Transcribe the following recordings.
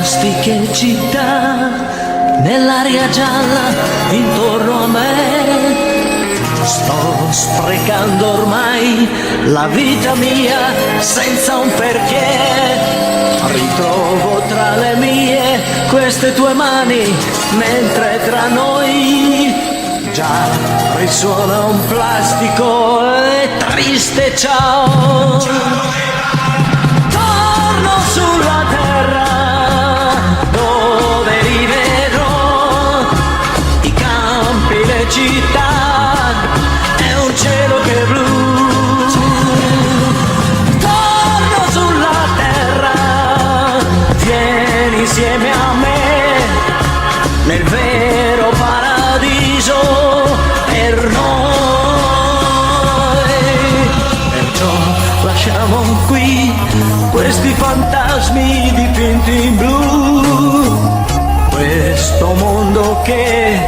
plastiche città, nell'aria gialla intorno a me. Sto sprecando ormai la vita mia senza un perché. Ritrovo tra le mie queste tue mani, mentre tra noi già risuona un plastico e triste ciao. Torno sulla terra dove rivedrò i campi, le città e un cielo che è blu. Torno sulla terra, vieni insieme a me nel vero paradiso per noi. Perciò lasciamo qui questi fantasmi dipinti in blu, questo mondo che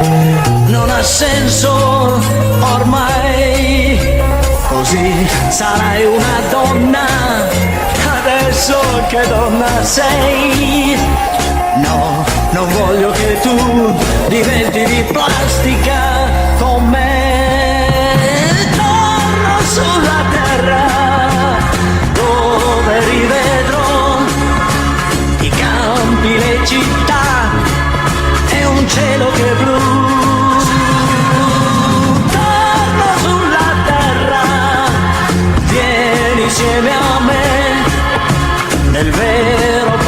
non ha senso ormai. Così sarai una donna, adesso che donna sei? No, non voglio che tu diventi di plastica con me. Torno sulla terra dove rivedrò i campi, le città e un cielo che è blu. Torno sulla terra, vieni insieme a me nel vero